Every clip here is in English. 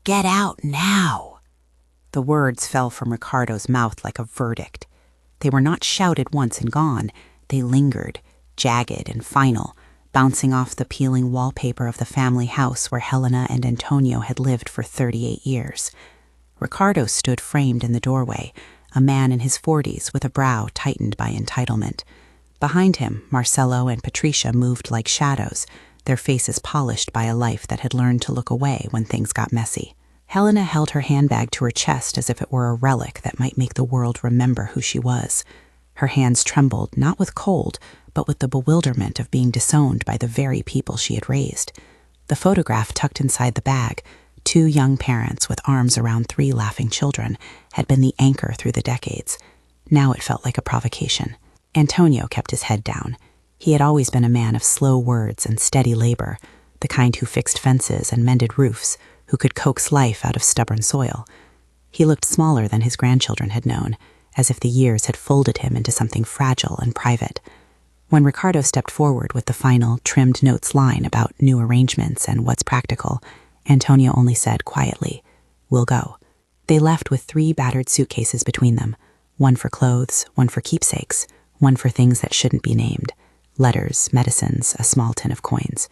Get out now." The words fell from Ricardo's mouth like a verdict. They were not shouted once and gone. They lingered, jagged and final, bouncing off the peeling wallpaper of the family house where Helena and Antonio had lived for 38 years. Ricardo stood framed in the doorway, a man in his 40s with a brow tightened by entitlement. Behind him, Marcelo and Patricia moved like shadows, their faces polished by a life that had learned to look away when things got messy. Helena held her handbag to her chest as if it were a relic that might make the world remember who she was. Her hands trembled, not with cold, but with the bewilderment of being disowned by the very people she had raised. The photograph tucked inside the bag, 2 young parents with arms around 3 laughing children, had been the anchor through the decades. Now it felt like a provocation. Antonio kept his head down. He had always been a man of slow words and steady labor, the kind who fixed fences and mended roofs, who could coax life out of stubborn soil. He looked smaller than his grandchildren had known, as if the years had folded him into something fragile and private. When Ricardo stepped forward with the final, trimmed notes line about new arrangements and what's practical, Antonio only said quietly, "We'll go." They left with 3 battered suitcases between them, one for clothes, one for keepsakes, one for things that shouldn't be named, letters, medicines, a small tin of coins.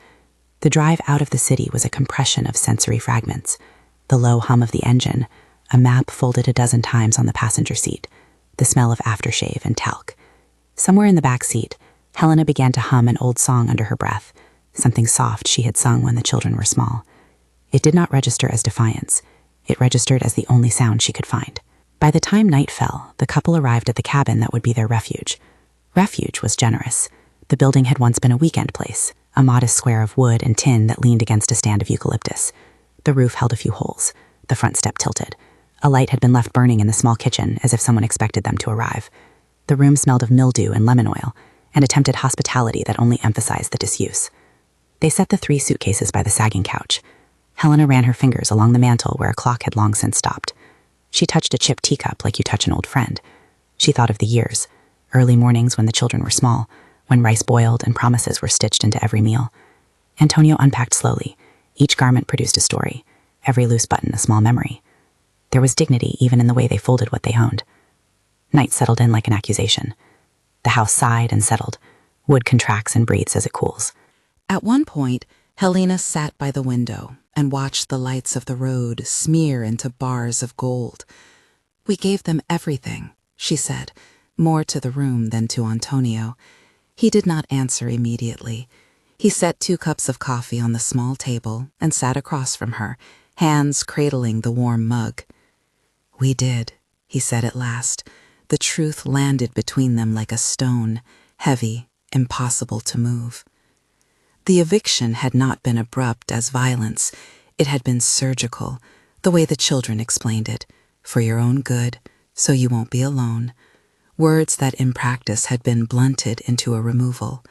The drive out of the city was a compression of sensory fragments. The low hum of the engine, a map folded a dozen times on the passenger seat, the smell of aftershave and talc. Somewhere in the back seat, Helena began to hum an old song under her breath, something soft she had sung when the children were small. It did not register as defiance. It registered as the only sound she could find. By the time night fell, the couple arrived at the cabin that would be their refuge. Refuge was generous. The building had once been a weekend place, a modest square of wood and tin that leaned against a stand of eucalyptus. The roof held a few holes. The front step tilted. A light had been left burning in the small kitchen, as if someone expected them to arrive. The room smelled of mildew and lemon oil, and attempted hospitality that only emphasized the disuse. They set the 3 suitcases by the sagging couch. Helena ran her fingers along the mantel where a clock had long since stopped. She touched a chipped teacup like you touch an old friend. She thought of the years, early mornings when the children were small, when rice boiled and promises were stitched into every meal. Antonio unpacked slowly. Each garment produced a story, every loose button a small memory. There was dignity even in the way they folded what they owned. Night settled in like an accusation. The house sighed and settled. Wood contracts and breathes as it cools. At one point, Helena sat by the window and watched the lights of the road smear into bars of gold. "We gave them everything," she said, more to the room than to Antonio. He did not answer immediately. He set 2 cups of coffee on the small table and sat across from her, hands cradling the warm mug. "We did," he said at last. The truth landed between them like a stone, heavy, impossible to move. The eviction had not been abrupt as violence. It had been surgical, the way the children explained it, for your own good, so you won't be alone. Words that in practice had been blunted into a removal.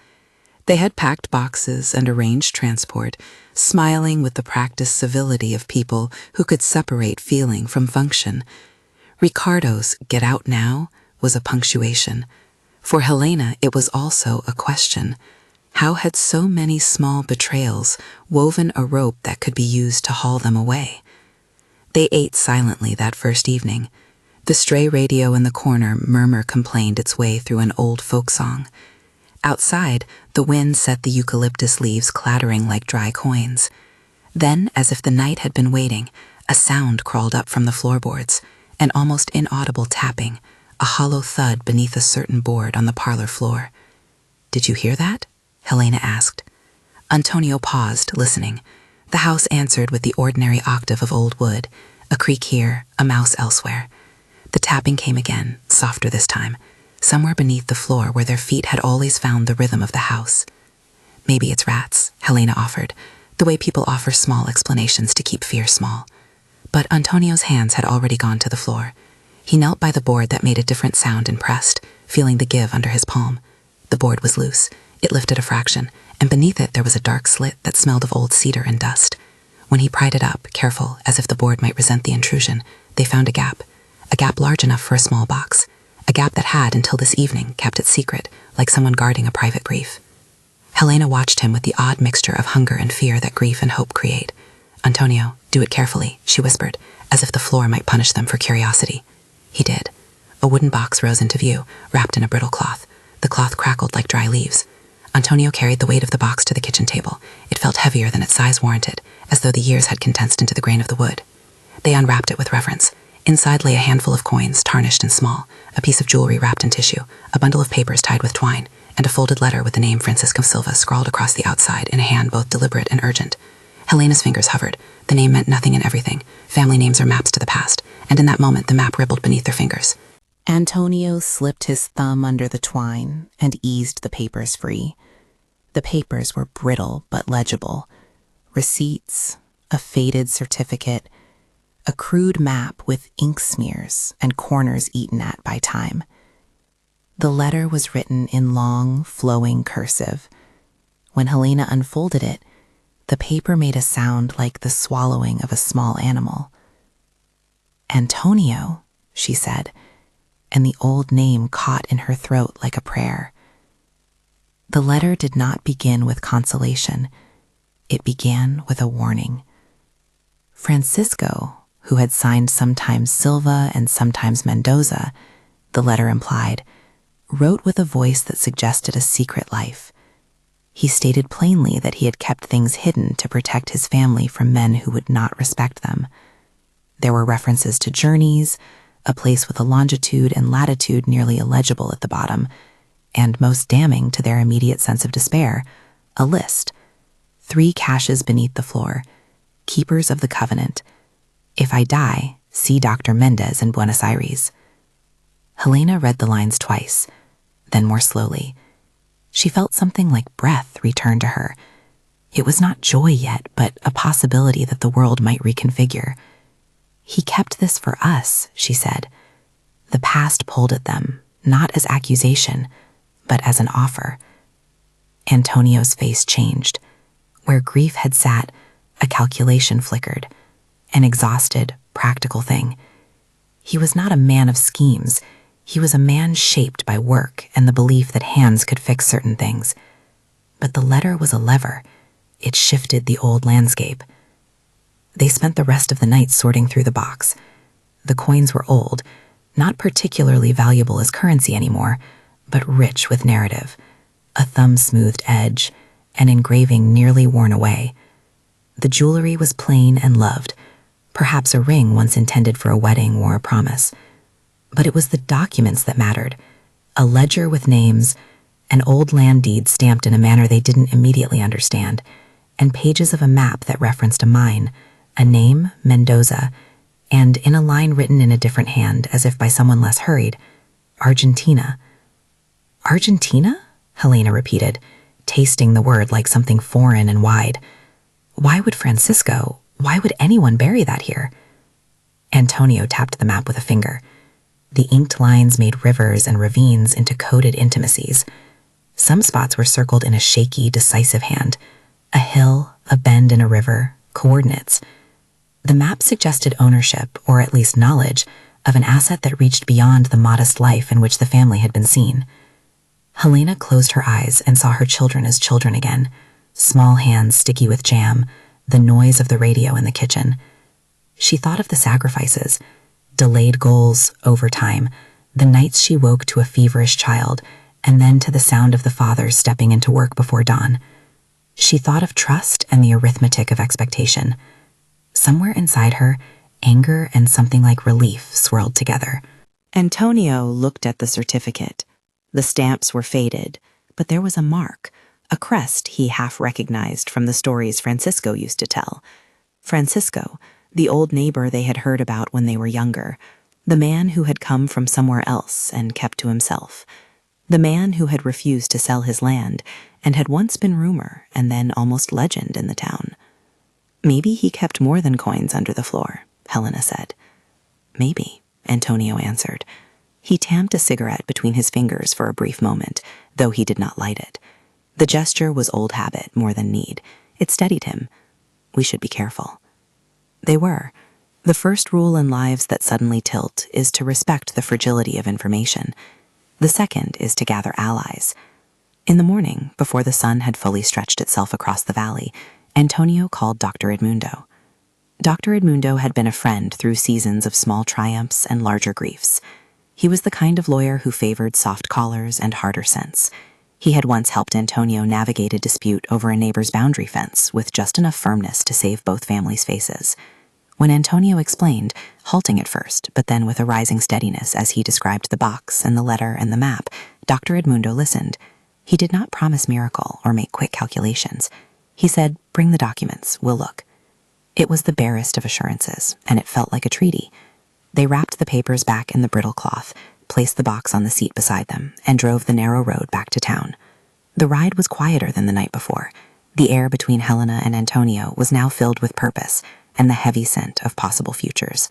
They had packed boxes and arranged transport, smiling with the practiced civility of people who could separate feeling from function. Ricardo's "get out now" was a punctuation. For Helena, it was also a question. How had so many small betrayals woven a rope that could be used to haul them away? They ate silently that first evening. The stray radio in the corner murmur-complained its way through an old folk song. Outside, the wind set the eucalyptus leaves clattering like dry coins. Then, as if the night had been waiting, a sound crawled up from the floorboards, an almost inaudible tapping, a hollow thud beneath a certain board on the parlor floor. "Did you hear that?" Helena asked. Antonio paused, listening. The house answered with the ordinary octave of old wood, a creak here, a mouse elsewhere. The tapping came again, softer this time, somewhere beneath the floor where their feet had always found the rhythm of the house. "Maybe it's rats," Helena offered, the way people offer small explanations to keep fear small. But Antonio's hands had already gone to the floor. He knelt by the board that made a different sound and pressed, feeling the give under his palm. The board was loose. It lifted a fraction, and beneath it there was a dark slit that smelled of old cedar and dust. When he pried it up, careful, as if the board might resent the intrusion, they found a gap large enough for a small box, a gap that had, until this evening, kept it secret, like someone guarding a private brief. Helena watched him with the odd mixture of hunger and fear that grief and hope create. "Antonio, Do it carefully, she whispered, as if the floor might punish them for curiosity. He did. A wooden box rose into view, wrapped in a brittle cloth. The cloth crackled like dry leaves. Antonio carried the weight of the box to the kitchen table. It felt heavier than its size warranted, as though the years had condensed into the grain of the wood. They unwrapped it with reverence. Inside lay a handful of coins, tarnished and small, a piece of jewelry wrapped in tissue, a bundle of papers tied with twine, and a folded letter with the name Francisco Silva scrawled across the outside in a hand both deliberate and urgent. Helena's fingers hovered. The name meant nothing and everything. Family names are maps to the past, and in that moment the map rippled beneath their fingers. Antonio slipped his thumb under the twine and eased the papers free. The papers were brittle but legible. Receipts, a faded certificate, a crude map with ink smears and corners eaten at by time. The letter was written in long, flowing cursive. When Helena unfolded it, the paper made a sound like the swallowing of a small animal. "Antonio," she said, and the old name caught in her throat like a prayer. The letter did not begin with consolation. It began with a warning. Francisco, who had signed sometimes Silva and sometimes Mendoza, the letter implied, wrote with a voice that suggested a secret life. He stated plainly that he had kept things hidden to protect his family from men who would not respect them. There were references to journeys, a place with a longitude and latitude nearly illegible at the bottom, and most damning to their immediate sense of despair, a list. 3 caches beneath the floor, keepers of the covenant. If I die, see Dr. Mendez in Buenos Aires. Helena read the lines twice, then more slowly. She felt something like breath return to her. It was not joy yet, but a possibility that the world might reconfigure. He kept this for us, she said. The past pulled at them, not as accusation, but as an offer. Antonio's face changed. Where grief had sat, a calculation flickered, an exhausted, practical thing. He was not a man of schemes. He was a man shaped by work and the belief that hands could fix certain things. But the letter was a lever. It shifted the old landscape. They spent the rest of the night sorting through the box. The coins were old, not particularly valuable as currency anymore, but rich with narrative. A thumb-smoothed edge, an engraving nearly worn away. The jewelry was plain and loved, perhaps a ring once intended for a wedding or a promise. But it was the documents that mattered. A ledger with names, an old land deed stamped in a manner they didn't immediately understand, and pages of a map that referenced a mine, a name, Mendoza, and in a line written in a different hand, as if by someone less hurried, Argentina. Argentina? Helena repeated, tasting the word like something foreign and wide. Why would Francisco, why would anyone bury that here? Antonio tapped the map with a finger. The inked lines made rivers and ravines into coded intimacies. Some spots were circled in a shaky, decisive hand. A hill, a bend in a river, coordinates. The map suggested ownership, or at least knowledge, of an asset that reached beyond the modest life in which the family had been seen. Helena closed her eyes and saw her children as children again, small hands sticky with jam, the noise of the radio in the kitchen. She thought of the sacrifices, delayed goals, overtime, the nights she woke to a feverish child, and then to the sound of the father stepping into work before dawn. She thought of trust and the arithmetic of expectation. Somewhere inside her, anger and something like relief swirled together. Antonio looked at the certificate. The stamps were faded, but there was a mark, a crest he half recognized from the stories Francisco used to tell. Francisco, the old neighbor they had heard about when they were younger, the man who had come from somewhere else and kept to himself, the man who had refused to sell his land and had once been rumor and then almost legend in the town. Maybe he kept more than coins under the floor, Helena said. Maybe, Antonio answered. He tamped a cigarette between his fingers for a brief moment, though he did not light it. The gesture was old habit more than need. It steadied him. We should be careful. They were. The first rule in lives that suddenly tilt is to respect the fragility of information. The second is to gather allies. In the morning, before the sun had fully stretched itself across the valley, Antonio called Dr. Edmundo. Dr. Edmundo had been a friend through seasons of small triumphs and larger griefs. He was the kind of lawyer who favored soft collars and harder sense. He had once helped Antonio navigate a dispute over a neighbor's boundary fence with just enough firmness to save both families' faces. When Antonio explained, halting at first, but then with a rising steadiness as he described the box and the letter and the map, Dr. Edmundo listened. He did not promise miracle or make quick calculations. He said, "Bring the documents, we'll look." It was the barest of assurances, and it felt like a treaty. They wrapped the papers back in the brittle cloth, placed the box on the seat beside them, and drove the narrow road back to town. The ride was quieter than the night before. The air between Helena and Antonio was now filled with purpose and the heavy scent of possible futures.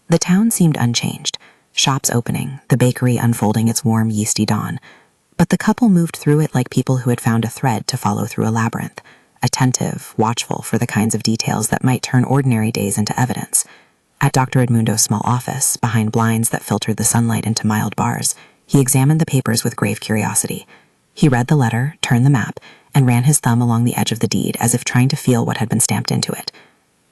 The town seemed unchanged, shops opening, the bakery unfolding its warm, yeasty dawn. But the couple moved through it like people who had found a thread to follow through a labyrinth, attentive, watchful for the kinds of details that might turn ordinary days into evidence. At Dr. Edmundo's small office, behind blinds that filtered the sunlight into mild bars, he examined the papers with grave curiosity. He read the letter, turned the map, and ran his thumb along the edge of the deed as if trying to feel what had been stamped into it.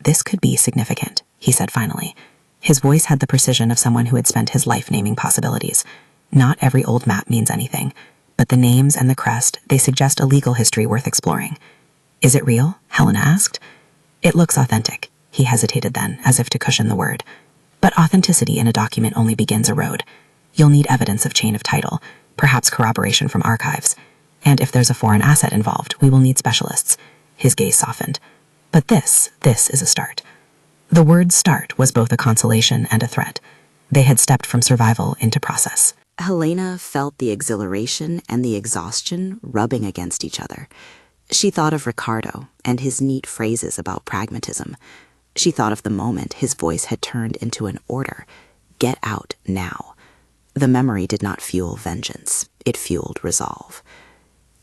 "This could be significant," he said finally. His voice had the precision of someone who had spent his life naming possibilities. Not every old map means anything, but the names and the crest, they suggest a legal history worth exploring. "Is it real?" Helena asked. "It looks authentic." He hesitated then, as if to cushion the word. "But authenticity in a document only begins a road. You'll need evidence of chain of title, perhaps corroboration from archives. And if there's a foreign asset involved, we will need specialists." His gaze softened. "But this is a start." The word start was both a consolation and a threat. They had stepped from survival into process. Helena felt the exhilaration and the exhaustion rubbing against each other. She thought of Ricardo and his neat phrases about pragmatism. She thought of the moment his voice had turned into an order. Get out now. The memory did not fuel vengeance. It fueled resolve.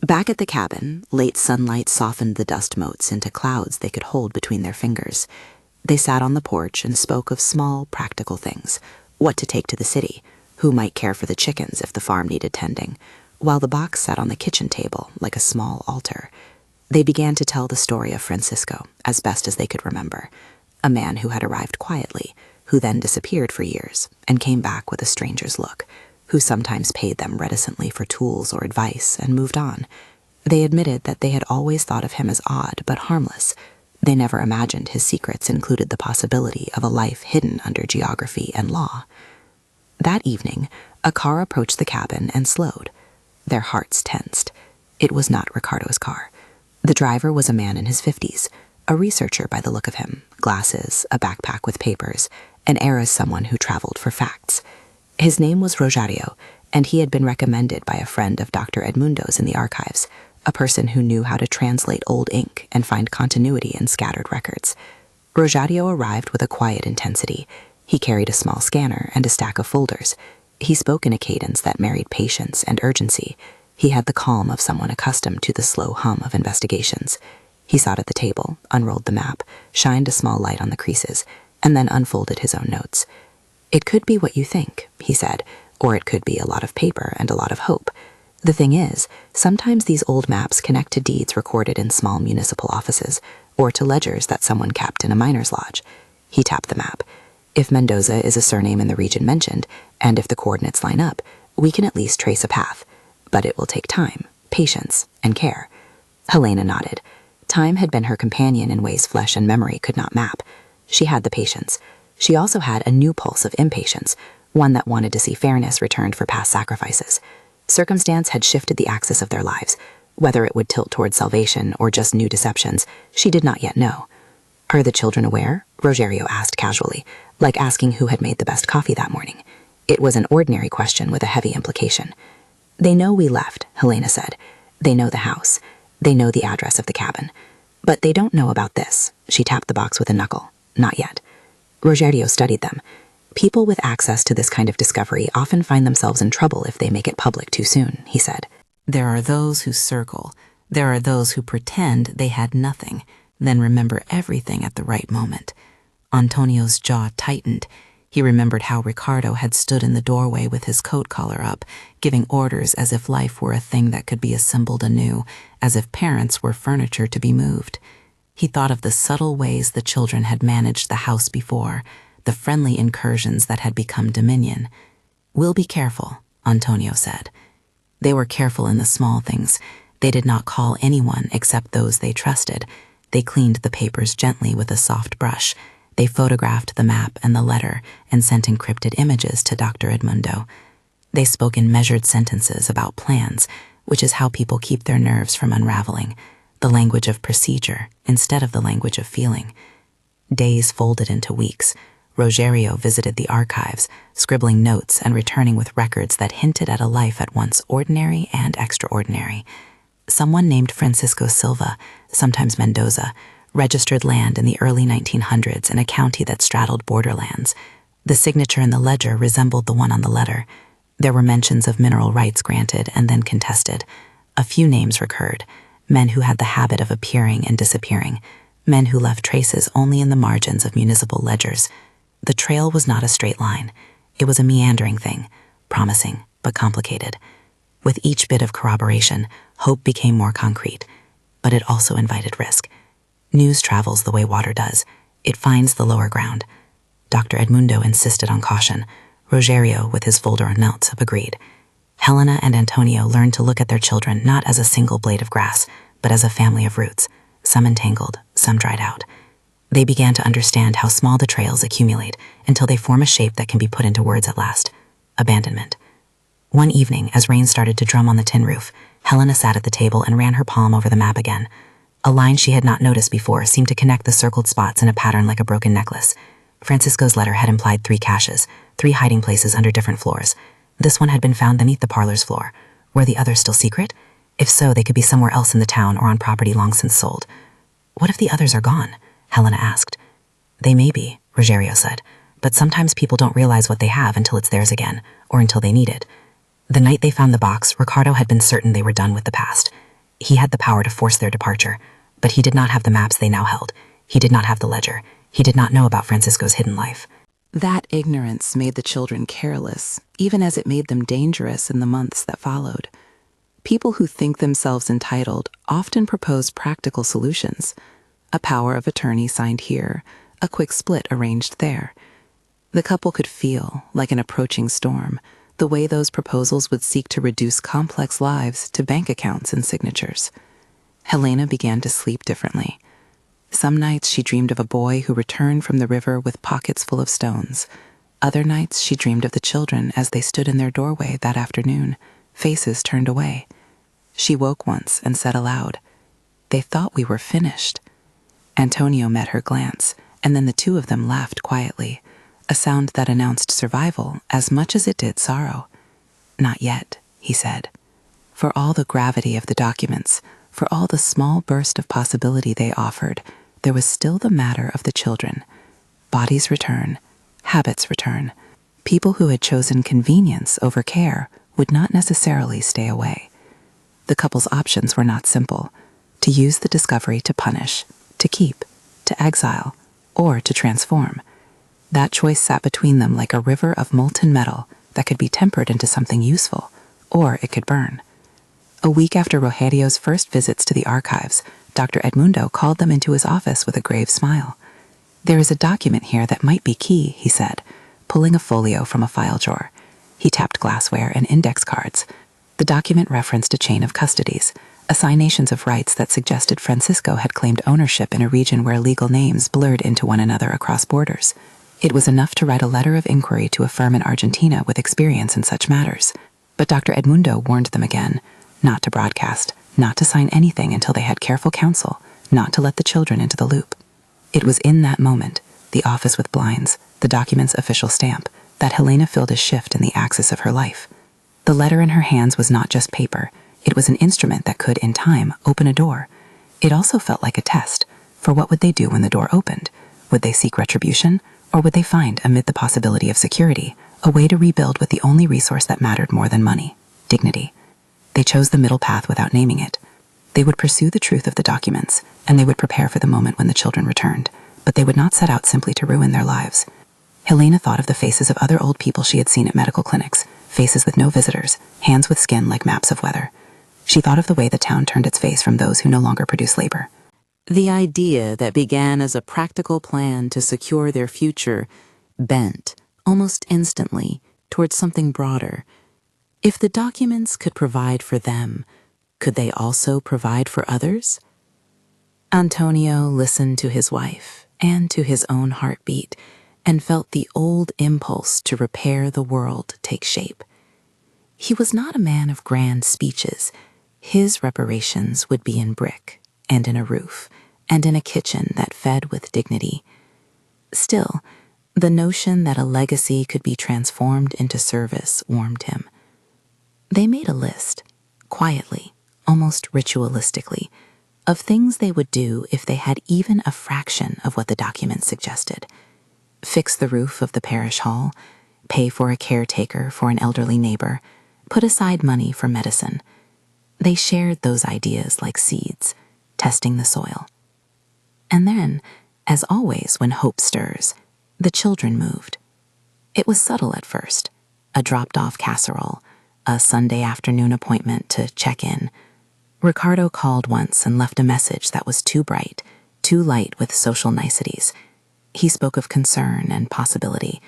Back at the cabin, late sunlight softened the dust motes into clouds they could hold between their fingers. They sat on the porch and spoke of small, practical things. What to take to the city, who might care for the chickens if the farm needed tending, while the box sat on the kitchen table like a small altar. They began to tell the story of Francisco, as best as they could remember. A man who had arrived quietly, who then disappeared for years and came back with a stranger's look, who sometimes paid them reticently for tools or advice and moved on. They admitted that they had always thought of him as odd but harmless. They never imagined his secrets included the possibility of a life hidden under geography and law. That evening, a car approached the cabin and slowed. Their hearts tensed. It was not Ricardo's car. The driver was a man in his 50s, a researcher by the look of him, glasses, a backpack with papers, an air as someone who traveled for facts. His name was Rosario, and he had been recommended by a friend of Dr. Edmundo's in the archives, a person who knew how to translate old ink and find continuity in scattered records. Rosario arrived with a quiet intensity. He carried a small scanner and a stack of folders. He spoke in a cadence that married patience and urgency. He had the calm of someone accustomed to the slow hum of investigations. He sat at the table, unrolled the map, shined a small light on the creases, and then unfolded his own notes. "It could be what you think," he said, "or it could be a lot of paper and a lot of hope. The thing is, sometimes these old maps connect to deeds recorded in small municipal offices, or to ledgers that someone kept in a miner's lodge." He tapped the map. "If Mendoza is a surname in the region mentioned, and if the coordinates line up, we can at least trace a path. But it will take time, patience, and care." Helena nodded. Time had been her companion in ways flesh and memory could not map. She had the patience. She also had a new pulse of impatience, one that wanted to see fairness returned for past sacrifices. Circumstance had shifted the axis of their lives. Whether it would tilt toward salvation or just new deceptions, she did not yet know. "Are the children aware?" Rosario asked casually, like asking who had made the best coffee that morning. It was an ordinary question with a heavy implication. "They know we left," Helena said. "They know the house. They know the address of the cabin. But they don't know about this." She tapped the box with a knuckle. "Not yet." Rosario studied them. "People with access to this kind of discovery often find themselves in trouble if they make it public too soon," he said. "There are those who circle. There are those who pretend they had nothing, then remember everything at the right moment." Antonio's jaw tightened. He remembered how Ricardo had stood in the doorway with his coat collar up, giving orders as if life were a thing that could be assembled anew, as if parents were furniture to be moved. He thought of the subtle ways the children had managed the house before, the friendly incursions that had become dominion. "We'll be careful," Antonio said. They were careful in the small things. They did not call anyone except those they trusted. They cleaned the papers gently with a soft brush. They photographed the map and the letter and sent encrypted images to Dr. Edmundo. They spoke in measured sentences about plans, which is how people keep their nerves from unraveling, the language of procedure instead of the language of feeling. Days folded into weeks. Rogerio visited the archives, scribbling notes and returning with records that hinted at a life at once ordinary and extraordinary. Someone named Francisco Silva, sometimes Mendoza, registered land in the early 1900s in a county that straddled borderlands. The signature in the ledger resembled the one on the letter. There were mentions of mineral rights granted and then contested. A few names recurred, men who had the habit of appearing and disappearing, men who left traces only in the margins of municipal ledgers. The trail was not a straight line. It was a meandering thing, promising but complicated. With each bit of corroboration, hope became more concrete, but it also invited risk. News travels the way water does. It finds the lower ground. Dr. Edmundo insisted on caution. Rogerio, with his folder on notes, agreed. Helena and Antonio learned to look at their children not as a single blade of grass, but as a family of roots, some entangled, some dried out. They began to understand how small the trails accumulate until they form a shape that can be put into words at last. Abandonment. One evening, as rain started to drum on the tin roof, Helena sat at the table and ran her palm over the map again. A line she had not noticed before seemed to connect the circled spots in a pattern like a broken necklace. Francisco's letter had implied 3 caches, 3 hiding places under different floors. This one had been found beneath the parlor's floor. Were the others still secret? If so, they could be somewhere else in the town or on property long since sold. "What if the others are gone?" Helena asked. "They may be," Rogerio said, "but sometimes people don't realize what they have until it's theirs again, or until they need it." The night they found the box, Ricardo had been certain they were done with the past. He had the power to force their departure, but he did not have the maps they now held. He did not have the ledger. He did not know about Francisco's hidden life. That ignorance made the children careless, even as it made them dangerous in the months that followed. People who think themselves entitled often propose practical solutions. A power of attorney signed here, a quick split arranged there. The couple could feel, like an approaching storm, the way those proposals would seek to reduce complex lives to bank accounts and signatures. Helena began to sleep differently. Some nights she dreamed of a boy who returned from the river with pockets full of stones. Other nights she dreamed of the children as they stood in their doorway that afternoon, faces turned away. She woke once and said aloud, "They thought we were finished." Antonio met her glance, and then the two of them laughed quietly, a sound that announced survival as much as it did sorrow. "Not yet," he said. For all the gravity of the documents, for all the small burst of possibility they offered, there was still the matter of the children. Bodies return, habits return. People who had chosen convenience over care would not necessarily stay away. The couple's options were not simple: to use the discovery to punish, to keep, to exile, or to transform. That choice sat between them like a river of molten metal that could be tempered into something useful, or it could burn. A week after Rogerio's first visits to the archives, Dr. Edmundo called them into his office with a grave smile. "There is a document here that might be key," he said, pulling a folio from a file drawer. He tapped glassware and index cards. The document referenced a chain of custodies, assignations of rights that suggested Francisco had claimed ownership in a region where legal names blurred into one another across borders. It was enough to write a letter of inquiry to a firm in Argentina with experience in such matters. But Dr. Edmundo warned them again, not to broadcast, not to sign anything until they had careful counsel, not to let the children into the loop. It was in that moment, the office with blinds, the document's official stamp, that Helena filled a shift in the axis of her life. The letter in her hands was not just paper. It was an instrument that could, in time, open a door. It also felt like a test, for what would they do when the door opened? Would they seek retribution, or would they find, amid the possibility of security, a way to rebuild with the only resource that mattered more than money: dignity? They chose the middle path without naming it. They would pursue the truth of the documents, and they would prepare for the moment when the children returned, but they would not set out simply to ruin their lives. Helena thought of the faces of other old people she had seen at medical clinics, faces with no visitors, hands with skin like maps of weather. She thought of the way the town turned its face from those who no longer produced labor. The idea that began as a practical plan to secure their future bent, almost instantly, towards something broader. If the documents could provide for them, could they also provide for others? Antonio listened to his wife and to his own heartbeat and felt the old impulse to repair the world take shape. He was not a man of grand speeches. His reparations would be in brick and in a roof and in a kitchen that fed with dignity. Still, the notion that a legacy could be transformed into service warmed him. They made a list, quietly, almost ritualistically, of things they would do if they had even a fraction of what the documents suggested. Fix the roof of the parish hall, pay for a caretaker for an elderly neighbor, put aside money for medicine. They shared those ideas like seeds, testing the soil. And then, as always when hope stirs, the children moved. It was subtle at first, a dropped-off casserole, a Sunday afternoon appointment to check in. Ricardo called once and left a message that was too bright, too light with social niceties. He spoke of concern and possibility.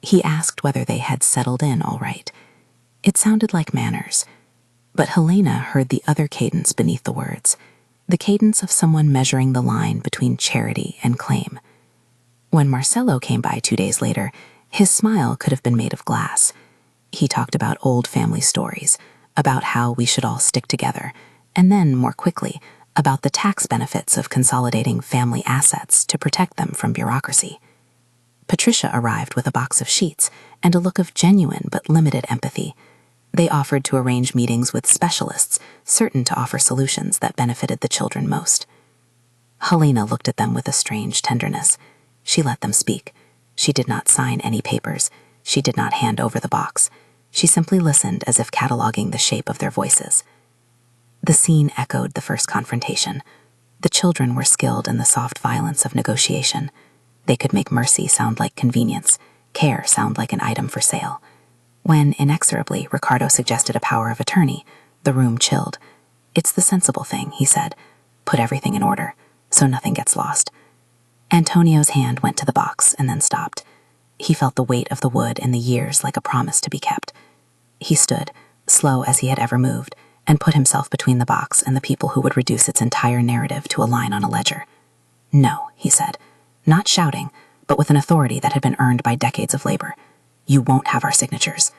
He asked whether they had settled in all right. It sounded like manners. But Helena heard the other cadence beneath the words, the cadence of someone measuring the line between charity and claim. When Marcelo came by 2 days later, his smile could have been made of glass. He talked about old family stories, about how we should all stick together, and then, more quickly, about the tax benefits of consolidating family assets to protect them from bureaucracy. Patricia arrived with a box of sheets and a look of genuine but limited empathy. They offered to arrange meetings with specialists, certain to offer solutions that benefited the children most. Helena looked at them with a strange tenderness. She let them speak. She did not sign any papers. She did not hand over the box. She simply listened as if cataloging the shape of their voices. The scene echoed the first confrontation. The children were skilled in the soft violence of negotiation. They could make mercy sound like convenience, care sound like an item for sale. When, inexorably, Ricardo suggested a power of attorney, the room chilled. "It's the sensible thing," he said. "Put everything in order, so nothing gets lost." Antonio's hand went to the box and then stopped. He felt the weight of the wood in the years like a promise to be kept. He stood, slow as he had ever moved, and put himself between the box and the people who would reduce its entire narrative to a line on a ledger. "No," he said, not shouting, but with an authority that had been earned by decades of labor. "You won't have our signatures."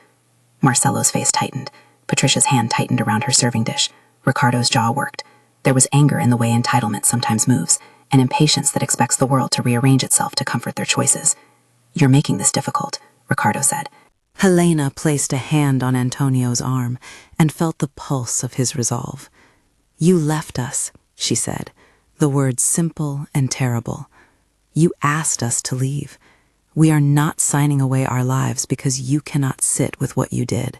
Marcelo's face tightened. Patricia's hand tightened around her serving dish. Ricardo's jaw worked. There was anger in the way entitlement sometimes moves, and impatience that expects the world to rearrange itself to comfort their choices. "You're making this difficult," Ricardo said. Helena placed a hand on Antonio's arm and felt the pulse of his resolve. "You left us," she said, the words simple and terrible. "You asked us to leave. We are not signing away our lives because you cannot sit with what you did."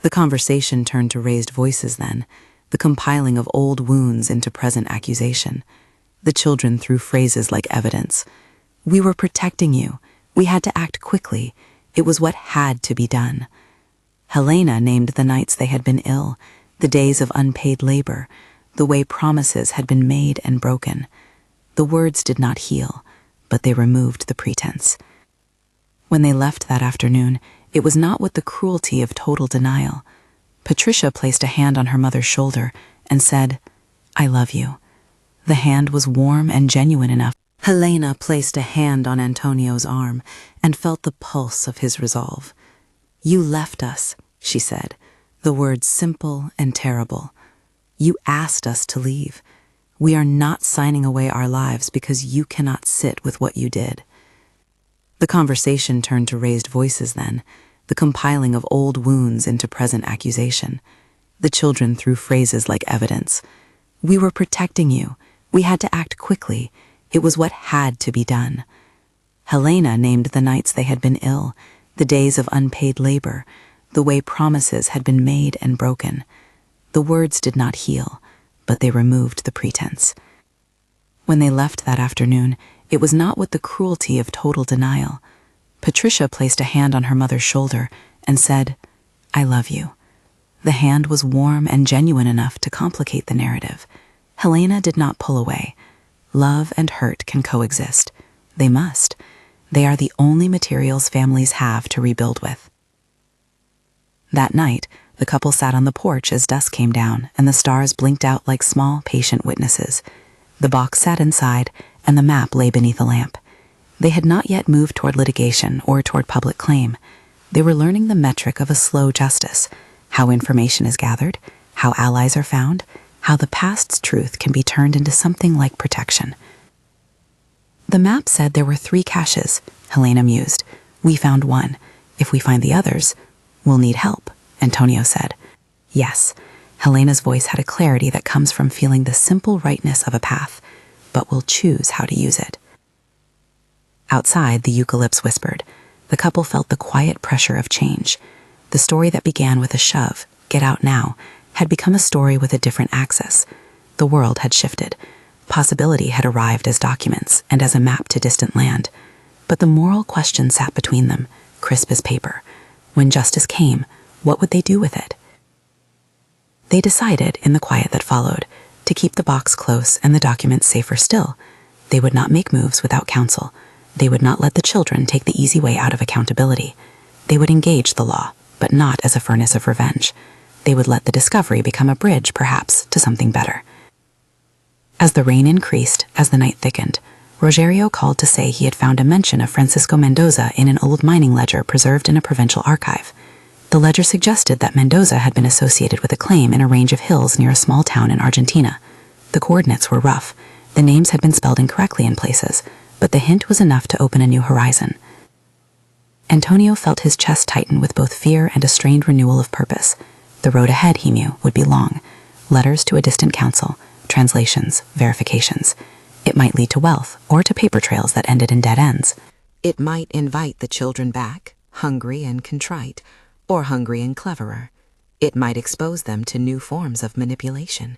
The conversation turned to raised voices then, the compiling of old wounds into present accusation. The children threw phrases like evidence. "We were protecting you. We had to act quickly. It was what had to be done." Helena named the nights they had been ill, the days of unpaid labor, the way promises had been made and broken. The words did not heal, but they removed the pretense. When they left that afternoon, it was not with the cruelty of total denial. Patricia placed a hand on her mother's shoulder and said, "I love you." The hand was warm and genuine enough. Helena placed a hand on Antonio's arm and felt the pulse of his resolve. "You left us," she said, the words simple and terrible. "You asked us to leave. We are not signing away our lives because you cannot sit with what you did." The conversation turned to raised voices then, the compiling of old wounds into present accusation. The children threw phrases like evidence. "We were protecting you. We had to act quickly. It was what had to be done." Helena named the nights they had been ill, the days of unpaid labor, the way promises had been made and broken. The words did not heal, but they removed the pretense. When they left that afternoon, it was not with the cruelty of total denial. Patricia placed a hand on her mother's shoulder and said, "I love you." The hand was warm and genuine enough to complicate the narrative. Helena did not pull away. Love and hurt can coexist. They must. They are the only materials families have to rebuild with. That night, the couple sat on the porch as dusk came down and the stars blinked out like small, patient witnesses. The box sat inside and the map lay beneath a lamp. They had not yet moved toward litigation or toward public claim. They were learning the metric of a slow justice, how information is gathered, how allies are found, how the past's truth can be turned into something like protection. The map said there were 3 caches, Helena mused. We found one. If we find the others, we'll need help, Antonio said. Yes, Helena's voice had a clarity that comes from feeling the simple rightness of a path, but we'll choose how to use it. Outside, the eucalypts whispered. The couple felt the quiet pressure of change. The story that began with a shove, get out now, had become a story with a different axis. The world had shifted. Possibility had arrived as documents and as a map to distant land. But the moral question sat between them, crisp as paper. When justice came, what would they do with it? They decided, in the quiet that followed, to keep the box close and the documents safer still. They would not make moves without counsel. They would not let the children take the easy way out of accountability. They would engage the law, but not as a furnace of revenge. They would let the discovery become a bridge, perhaps, to something better. As the rain increased, as the night thickened, Rogerio called to say he had found a mention of Francisco Mendoza in an old mining ledger preserved in a provincial archive. The ledger suggested that Mendoza had been associated with a claim in a range of hills near a small town in Argentina. The coordinates were rough. The names had been spelled incorrectly in places, but the hint was enough to open a new horizon. Antonio felt his chest tighten with both fear and a strained renewal of purpose. The road ahead, he knew, would be long. Letters to a distant council, translations, verifications. It might lead to wealth or to paper trails that ended in dead ends. It might invite the children back, hungry and contrite, or hungry and cleverer. It might expose them to new forms of manipulation.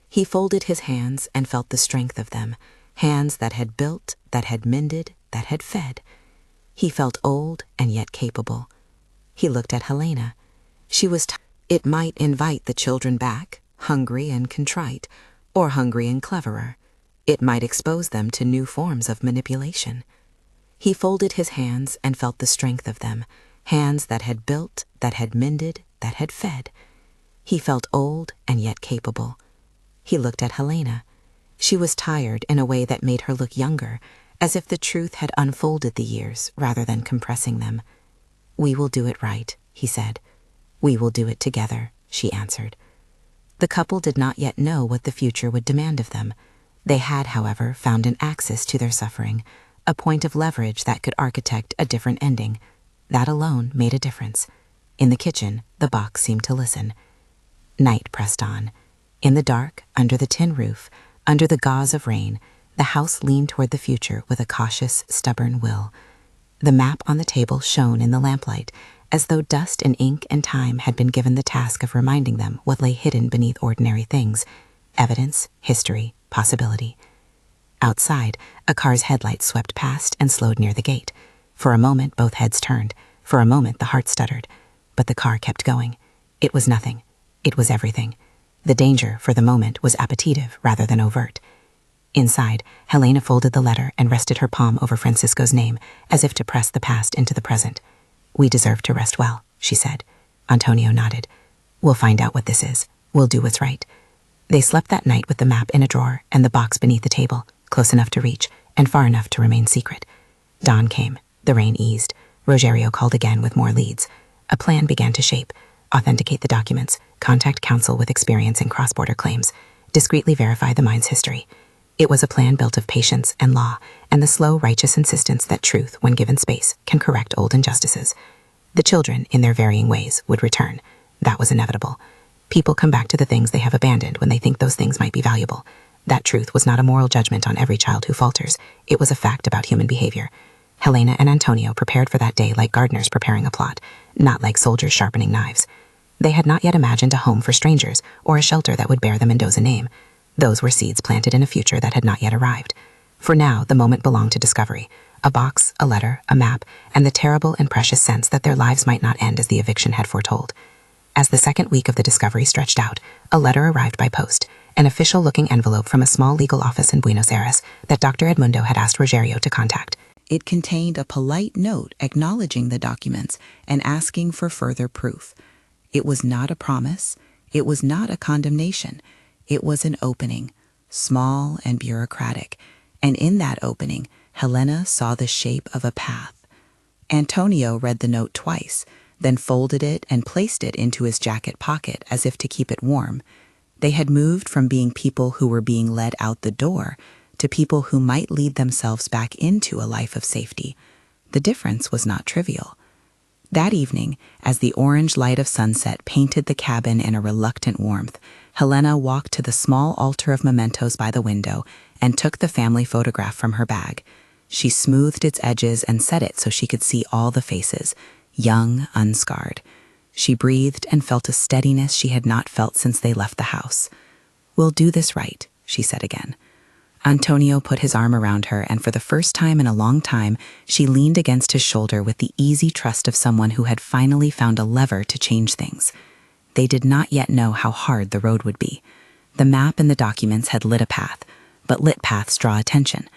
He folded his hands and felt the strength of them, hands that had built, that had mended, that had fed. He felt old and yet capable. He looked at Helena. She was It might invite the children back, hungry and contrite, or hungry and cleverer. It might expose them to new forms of manipulation. He folded his hands and felt the strength of them, hands that had built, that had mended, that had fed. He felt old and yet capable. He looked at Helena. She was tired in a way that made her look younger, as if the truth had unfolded the years rather than compressing them. We will do it right, he said. We will do it together, she answered. The couple did not yet know what the future would demand of them. They had, however, found an axis to their suffering, a point of leverage that could architect a different ending. That alone made a difference. In the kitchen, the box seemed to listen. Night pressed on. In the dark, under the tin roof, under the gauze of rain, the house leaned toward the future with a cautious, stubborn will. The map on the table shone in the lamplight, as though dust and ink and time had been given the task of reminding them what lay hidden beneath ordinary things: evidence, history, possibility. Outside, a car's headlights swept past and slowed near the gate. For a moment, both heads turned. For a moment, the heart stuttered. But the car kept going. It was nothing. It was everything. The danger, for the moment, was appetitive rather than overt. Inside, Helena folded the letter and rested her palm over Francisco's name, as if to press the past into the present. We deserve to rest well, she said. Antonio nodded. We'll find out what this is. We'll do what's right. They slept that night with the map in a drawer and the box beneath the table, close enough to reach and far enough to remain secret. Dawn came. The rain eased. Rogerio called again with more leads. A plan began to shape. Authenticate the documents, contact counsel with experience in cross-border claims, discreetly verify the mine's history. It was a plan built of patience and law, and the slow, righteous insistence that truth, when given space, can correct old injustices. The children, in their varying ways, would return. That was inevitable. People come back to the things they have abandoned when they think those things might be valuable. That truth was not a moral judgment on every child who falters. It was a fact about human behavior. Helena and Antonio prepared for that day like gardeners preparing a plot, not like soldiers sharpening knives. They had not yet imagined a home for strangers or a shelter that would bear the Mendoza name. Those were seeds planted in a future that had not yet arrived. For now, the moment belonged to discovery. A box, a letter, a map, and the terrible and precious sense that their lives might not end as the eviction had foretold. As the second week of the discovery stretched out, a letter arrived by post, an official-looking envelope from a small legal office in Buenos Aires that Dr. Edmundo had asked Rogerio to contact. It contained a polite note acknowledging the documents and asking for further proof. It was not a promise. It was not a condemnation. It was an opening, small and bureaucratic, and in that opening, Helena saw the shape of a path. Antonio read the note twice, then folded it and placed it into his jacket pocket as if to keep it warm. They had moved from being people who were being led out the door to people who might lead themselves back into a life of safety. The difference was not trivial. That evening, as the orange light of sunset painted the cabin in a reluctant warmth, Helena walked to the small altar of mementos by the window and took the family photograph from her bag. She smoothed its edges and set it so she could see all the faces, young, unscarred. She breathed and felt a steadiness she had not felt since they left the house. "We'll do this right," she said again. Antonio put his arm around her, and for the first time in a long time, she leaned against his shoulder with the easy trust of someone who had finally found a lever to change things. They did not yet know how hard the road would be. The map and the documents had lit a path, but lit paths draw attention.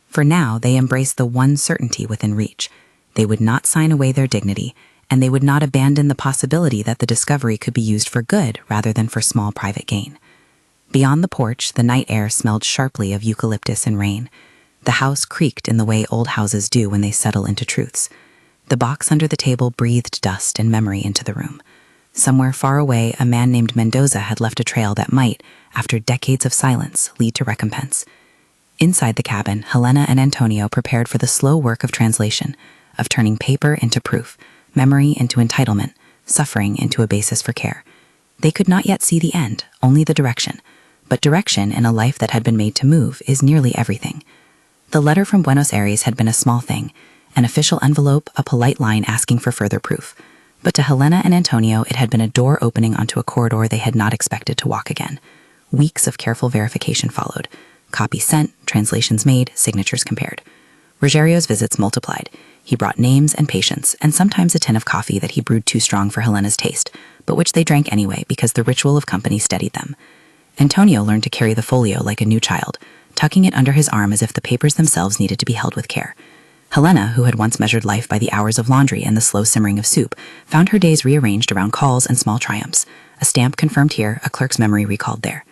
For now, they embraced the one certainty within reach. They would not sign away their dignity, and they would not abandon the possibility that the discovery could be used for good rather than for small private gain. Beyond the porch, the night air smelled sharply of eucalyptus and rain. The house creaked in the way old houses do when they settle into truths. The box under the table breathed dust and memory into the room. Somewhere far away, a man named Mendoza had left a trail that might, after decades of silence, lead to recompense. Inside the cabin, Helena and Antonio prepared for the slow work of translation, of turning paper into proof, memory into entitlement, suffering into a basis for care. They could not yet see the end, only the direction. But direction in a life that had been made to move is nearly everything. The letter from Buenos Aires had been a small thing, an official envelope, a polite line asking for further proof. But to Helena and Antonio, it had been a door opening onto a corridor they had not expected to walk again. Weeks of careful verification followed. Copies sent, translations made, signatures compared. Rogerio's visits multiplied. He brought names and patients, and sometimes a tin of coffee that he brewed too strong for Helena's taste, but which they drank anyway because the ritual of company steadied them. Antonio learned to carry the folio like a new child, tucking it under his arm as if the papers themselves needed to be held with care. Helena, who had once measured life by the hours of laundry and the slow simmering of soup, found her days rearranged around calls and small triumphs. A stamp confirmed here, a clerk's memory recalled there.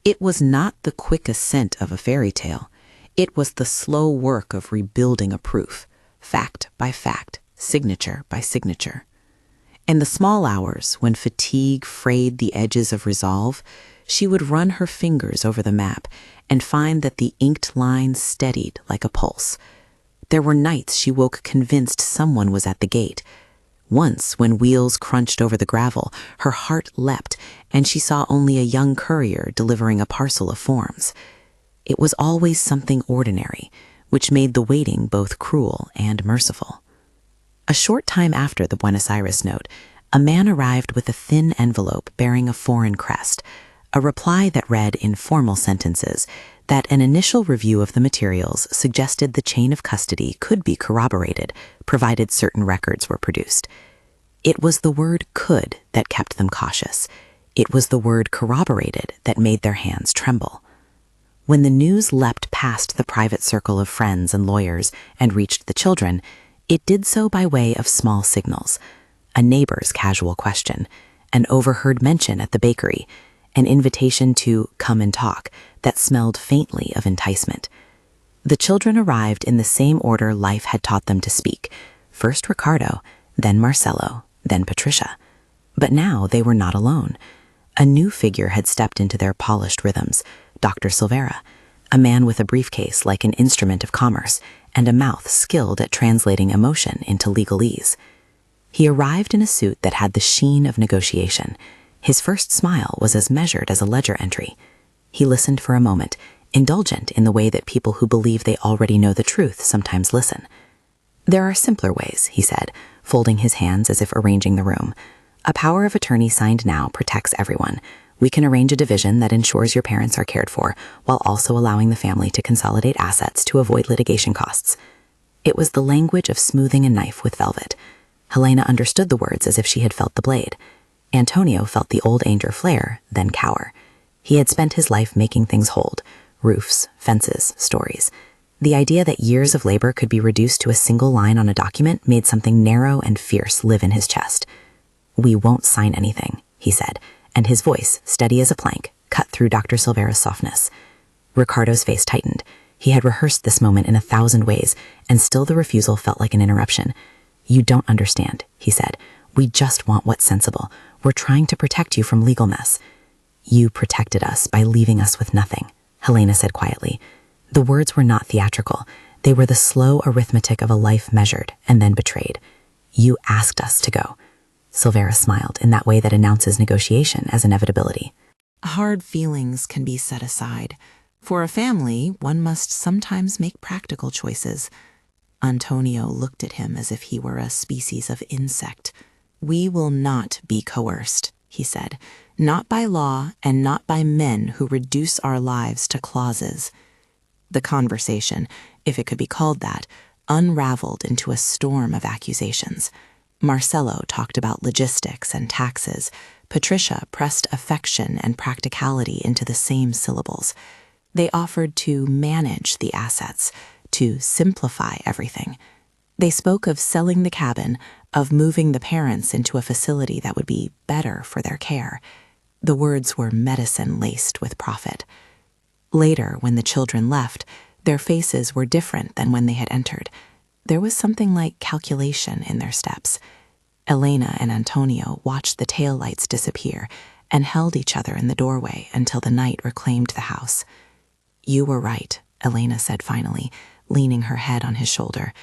It was not the quick ascent of a fairy tale. It was the slow work of rebuilding a proof, fact by fact, signature by signature. In the small hours, when fatigue frayed the edges of resolve, she would run her fingers over the map and find that the inked lines steadied like a pulse. There were nights she woke convinced someone was at the gate. Once, when wheels crunched over the gravel, her heart leapt, and she saw only a young courier delivering a parcel of forms. It was always something ordinary, which made the waiting both cruel and merciful. A short time after the Buenos Aires note, a man arrived with a thin envelope bearing a foreign crest, a reply that read in formal sentences that an initial review of the materials suggested the chain of custody could be corroborated, provided certain records were produced. It was the word could that kept them cautious. It was the word corroborated that made their hands tremble. When the news leapt past the private circle of friends and lawyers and reached the children, it did so by way of small signals: a neighbor's casual question, an overheard mention at the bakery, an invitation to come and talk that smelled faintly of enticement. The children arrived in the same order life had taught them to speak: first Ricardo, then Marcelo, then Patricia. But now they were not alone. A new figure had stepped into their polished rhythms: Dr. Silvera, a man with a briefcase like an instrument of commerce and a mouth skilled at translating emotion into legalese. He arrived in a suit that had the sheen of negotiation. His first smile was as measured as a ledger entry. He listened for a moment, indulgent in the way that people who believe they already know the truth sometimes listen. "There are simpler ways," he said, folding his hands as if arranging the room. "A power of attorney signed now protects everyone. We can arrange a division that ensures your parents are cared for, while also allowing the family to consolidate assets to avoid litigation costs." It was the language of smoothing a knife with velvet. Helena understood the words as if she had felt the blade. Antonio felt the old anger flare, then cower. He had spent his life making things hold: roofs, fences, stories. The idea that years of labor could be reduced to a single line on a document made something narrow and fierce live in his chest. "We won't sign anything," he said, and his voice, steady as a plank, cut through Dr. Silvera's softness. Ricardo's face tightened. He had rehearsed this moment in 1,000 ways, and still the refusal felt like an interruption. "You don't understand," he said. "We just want what's sensible. We're trying to protect you from legal mess." "You protected us by leaving us with nothing," Helena said quietly. The words were not theatrical. They were the slow arithmetic of a life measured and then betrayed. "You asked us to go." Silvera smiled in that way that announces negotiation as inevitability. Hard feelings can be set aside. For a family, one must sometimes make practical choices. Antonio looked at him as if he were a species of insect. "We will not be coerced," he said, "not by law and not by men who reduce our lives to clauses." The conversation, if it could be called that, unraveled into a storm of accusations. Marcelo talked about logistics and taxes. Patricia pressed affection and practicality into the same syllables. They offered to manage the assets, to simplify everything. They spoke of selling the cabin, of moving the parents into a facility that would be better for their care. The words were medicine laced with profit. Later, when the children left, their faces were different than when they had entered. There was something like calculation in their steps. Helena and Antonio watched the taillights disappear and held each other in the doorway until the night reclaimed the house. "You were right," Helena said finally, leaning her head on his shoulder.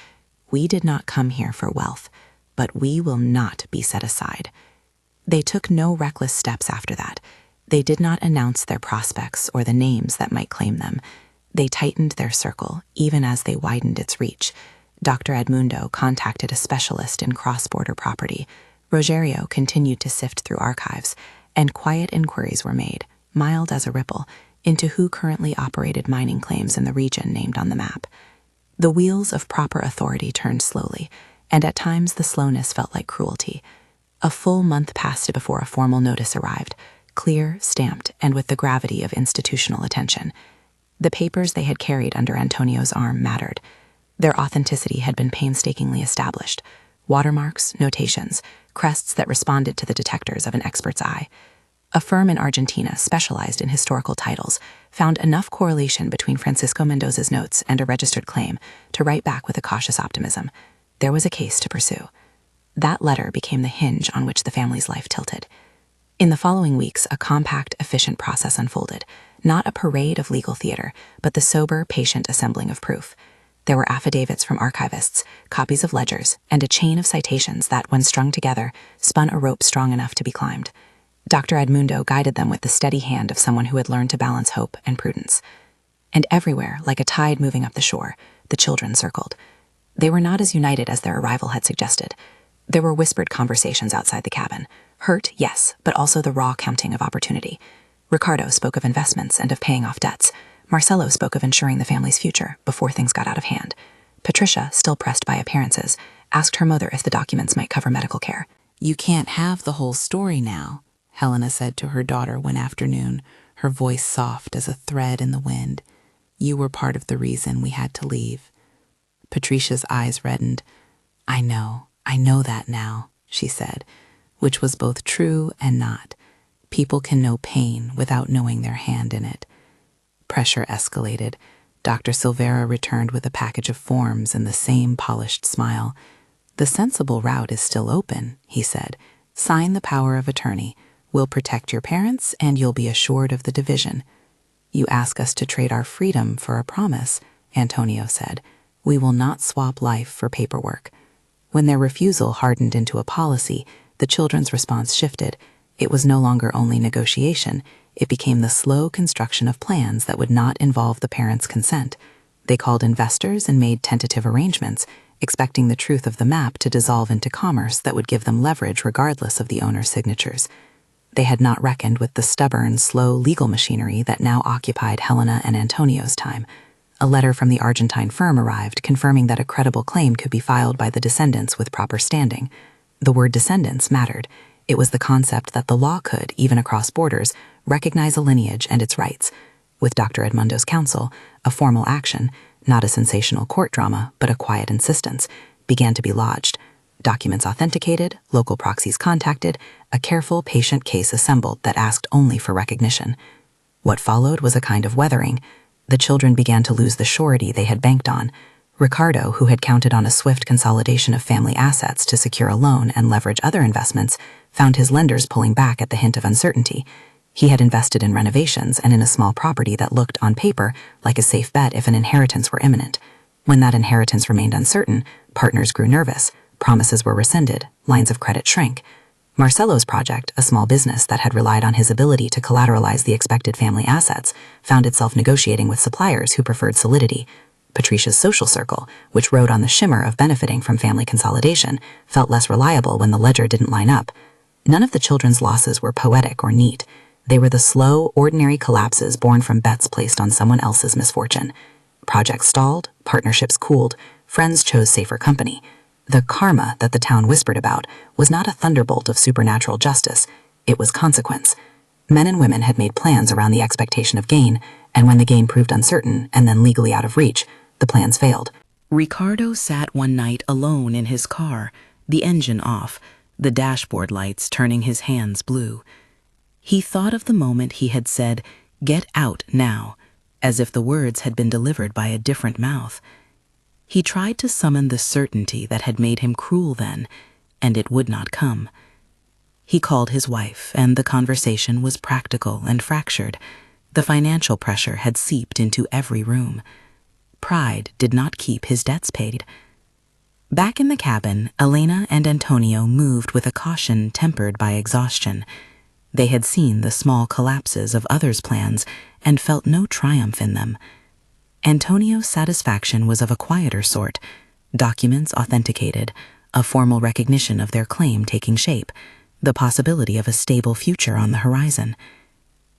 "We did not come here for wealth, but we will not be set aside." They took no reckless steps after that. They did not announce their prospects or the names that might claim them. They tightened their circle, even as they widened its reach. Dr. Edmundo contacted a specialist in cross-border property. Rogerio continued to sift through archives, and quiet inquiries were made, mild as a ripple, into who currently operated mining claims in the region named on the map. The wheels of proper authority turned slowly, and at times the slowness felt like cruelty. A full month passed before a formal notice arrived, clear, stamped, and with the gravity of institutional attention. The papers they had carried under Antonio's arm mattered. Their authenticity had been painstakingly established. Watermarks, notations, crests that responded to the detectors of an expert's eye. A firm in Argentina specialized in historical titles found enough correlation between Francisco Mendoza's notes and a registered claim to write back with a cautious optimism. There was a case to pursue. That letter became the hinge on which the family's life tilted. In the following weeks, a compact, efficient process unfolded, not a parade of legal theater, but the sober, patient assembling of proof. There were affidavits from archivists, copies of ledgers, and a chain of citations that, when strung together, spun a rope strong enough to be climbed. Dr. Edmundo guided them with the steady hand of someone who had learned to balance hope and prudence. And everywhere, like a tide moving up the shore, the children circled. They were not as united as their arrival had suggested. There were whispered conversations outside the cabin. Hurt, yes, but also the raw counting of opportunity. Ricardo spoke of investments and of paying off debts. Marcelo spoke of ensuring the family's future before things got out of hand. Patricia, still pressed by appearances, asked her mother if the documents might cover medical care. "You can't have the whole story now," Helena said to her daughter one afternoon, her voice soft as a thread in the wind. "You were part of the reason we had to leave." Patricia's eyes reddened. I know that now," she said, which was both true and not. People can know pain without knowing their hand in it. Pressure escalated. Dr. Silvera returned with a package of forms and the same polished smile. "The sensible route is still open," he said. "Sign the power of attorney. We'll protect your parents, and you'll be assured of the division." "You ask us to trade our freedom for a promise," Antonio said. "We will not swap life for paperwork." When their refusal hardened into a policy, the children's response shifted. It was no longer only negotiation. It became the slow construction of plans that would not involve the parents' consent. They called investors and made tentative arrangements, expecting the truth of the map to dissolve into commerce that would give them leverage regardless of the owner's signatures. They had not reckoned with the stubborn, slow legal machinery that now occupied Helena and Antonio's time. A letter from the Argentine firm arrived confirming that a credible claim could be filed by the descendants with proper standing. The word descendants mattered. It was the concept that the law could, even across borders, recognize a lineage and its rights. With Dr. Edmundo's counsel, a formal action, not a sensational court drama, but a quiet insistence, began to be lodged. Documents authenticated, local proxies contacted, a careful, patient case assembled that asked only for recognition. What followed was a kind of weathering. The children began to lose the surety they had banked on. Ricardo, who had counted on a swift consolidation of family assets to secure a loan and leverage other investments, found his lenders pulling back at the hint of uncertainty. He had invested in renovations and in a small property that looked, on paper, like a safe bet if an inheritance were imminent. When that inheritance remained uncertain, partners grew nervous, promises were rescinded, lines of credit shrank. Marcelo's project, a small business that had relied on his ability to collateralize the expected family assets, found itself negotiating with suppliers who preferred solidity. Patricia's social circle, which rode on the shimmer of benefiting from family consolidation, felt less reliable when the ledger didn't line up. None of the children's losses were poetic or neat. They were the slow, ordinary collapses born from bets placed on someone else's misfortune. Projects stalled, partnerships cooled, friends chose safer company. The karma that the town whispered about was not a thunderbolt of supernatural justice. It was consequence. Men and women had made plans around the expectation of gain, and when the gain proved uncertain and then legally out of reach, the plans failed. Ricardo sat one night alone in his car, the engine off, the dashboard lights turning his hands blue. He thought of the moment he had said, "Get out now," as if the words had been delivered by a different mouth. He tried to summon the certainty that had made him cruel then, and it would not come. He called his wife, and the conversation was practical and fractured. The financial pressure had seeped into every room. Pride did not keep his debts paid. Back in the cabin, Helena and Antonio moved with a caution tempered by exhaustion. They had seen the small collapses of others' plans and felt no triumph in them. Antonio's satisfaction was of a quieter sort, documents authenticated, a formal recognition of their claim taking shape, the possibility of a stable future on the horizon.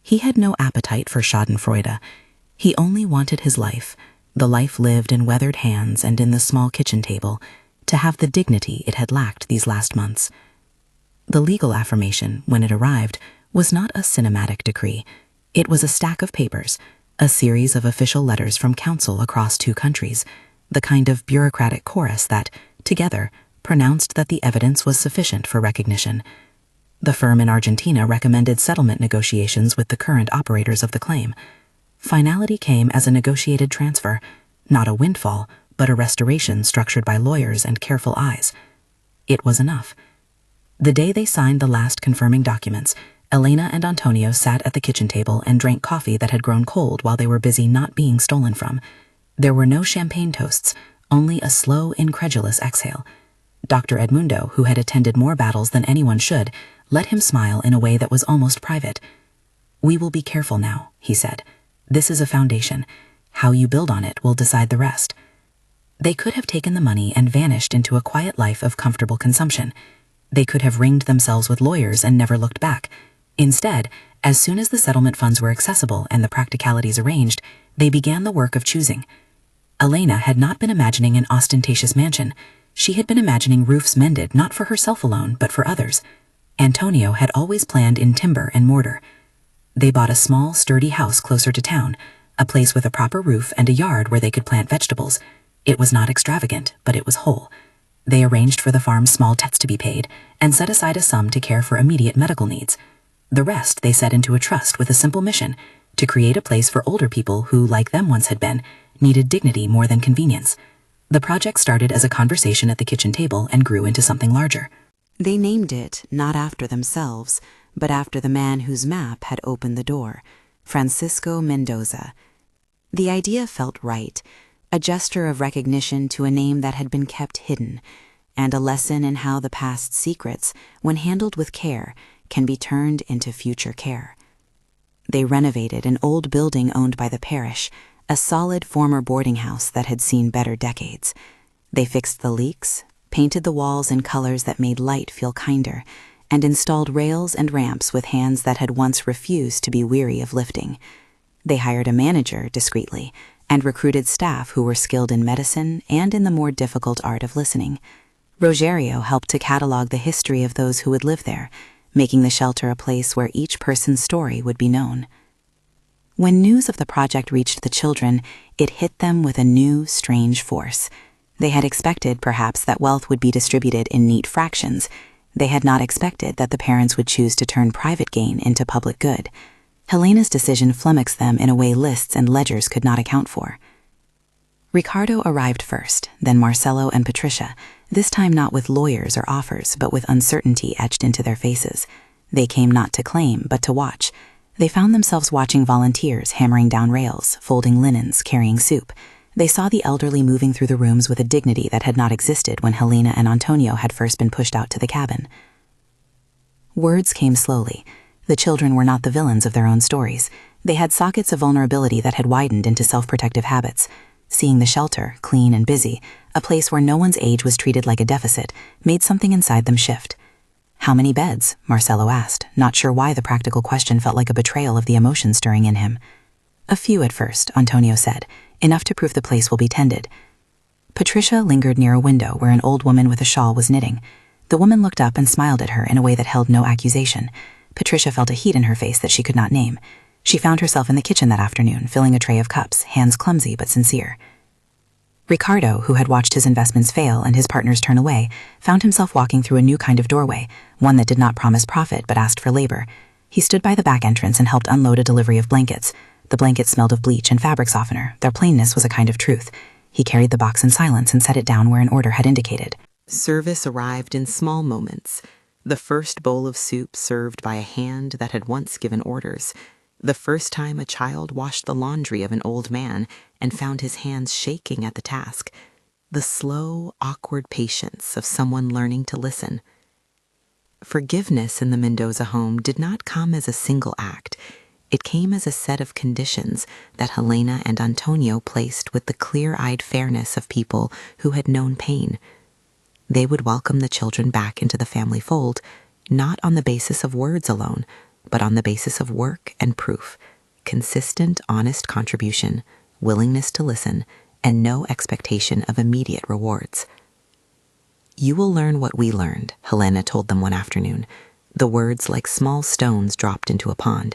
He had no appetite for schadenfreude. He only wanted his life, the life lived in weathered hands and in the small kitchen table, to have the dignity it had lacked these last months. The legal affirmation, when it arrived, was not a cinematic decree. It was a stack of papers, a series of official letters from counsel across 2 countries, the kind of bureaucratic chorus that, together, pronounced that the evidence was sufficient for recognition. The firm in Argentina recommended settlement negotiations with the current operators of the claim. Finality came as a negotiated transfer, not a windfall, but a restoration structured by lawyers and careful eyes. It was enough. The day they signed the last confirming documents, Helena and Antonio sat at the kitchen table and drank coffee that had grown cold while they were busy not being stolen from. There were no champagne toasts, only a slow, incredulous exhale. Dr. Edmundo, who had attended more battles than anyone should, let him smile in a way that was almost private. "We will be careful now," he said. "This is a foundation. How you build on it will decide the rest." They could have taken the money and vanished into a quiet life of comfortable consumption. They could have ringed themselves with lawyers and never looked back. Instead, as soon as the settlement funds were accessible and the practicalities arranged, they began the work of choosing. Helena had not been imagining an ostentatious mansion. She had been imagining roofs mended not for herself alone, but for others. Antonio had always planned in timber and mortar. They bought a small, sturdy house closer to town, a place with a proper roof and a yard where they could plant vegetables. It was not extravagant, but it was whole. They arranged for the farm's small debts to be paid and set aside a sum to care for immediate medical needs. The rest they set into a trust with a simple mission, to create a place for older people who, like them once had been, needed dignity more than convenience. The project started as a conversation at the kitchen table and grew into something larger. They named it not after themselves, but after the man whose map had opened the door, Francisco Mendoza. The idea felt right, a gesture of recognition to a name that had been kept hidden, and a lesson in how the past's secrets, when handled with care, can be turned into future care. They renovated an old building owned by the parish, a solid former boarding house that had seen better decades. They fixed the leaks, painted the walls in colors that made light feel kinder, and installed rails and ramps with hands that had once refused to be weary of lifting. They hired a manager discreetly and recruited staff who were skilled in medicine and in the more difficult art of listening. Rogerio helped to catalog the history of those who would live there, making the shelter a place where each person's story would be known. When news of the project reached the children, it hit them with a new, strange force. They had expected, perhaps, that wealth would be distributed in neat fractions. They had not expected that the parents would choose to turn private gain into public good. Helena's decision flummoxed them in a way lists and ledgers could not account for. Ricardo arrived first, then Marcelo and Patricia, this time not with lawyers or offers, but with uncertainty etched into their faces. They came not to claim, but to watch. They found themselves watching volunteers hammering down rails, folding linens, carrying soup. They saw the elderly moving through the rooms with a dignity that had not existed when Helena and Antonio had first been pushed out to the cabin. Words came slowly. The children were not the villains of their own stories. They had sockets of vulnerability that had widened into self-protective habits. Seeing the shelter, clean and busy, a place where no one's age was treated like a deficit, made something inside them shift. "How many beds?" Marcelo asked, not sure why the practical question felt like a betrayal of the emotion stirring in him. "A few at first," Antonio said, "enough to prove the place will be tended." Patricia lingered near a window where an old woman with a shawl was knitting. The woman looked up and smiled at her in a way that held no accusation. Patricia felt a heat in her face that she could not name. She found herself in the kitchen that afternoon, filling a tray of cups, hands clumsy but sincere. Ricardo, who had watched his investments fail and his partners turn away, found himself walking through a new kind of doorway, one that did not promise profit but asked for labor. He stood by the back entrance and helped unload a delivery of blankets. The blankets smelled of bleach and fabric softener. Their plainness was a kind of truth. He carried the box in silence and set it down where an order had indicated. Service arrived in small moments. The first bowl of soup served by a hand that had once given orders. The first time a child washed the laundry of an old man and found his hands shaking at the task. The slow, awkward patience of someone learning to listen. Forgiveness in the Mendoza home did not come as a single act. It came as a set of conditions that Helena and Antonio placed with the clear-eyed fairness of people who had known pain. They would welcome the children back into the family fold, not on the basis of words alone, but on the basis of work and proof, consistent, honest contribution, willingness to listen, and no expectation of immediate rewards. "You will learn what we learned," Helena told them one afternoon, the words like small stones dropped into a pond.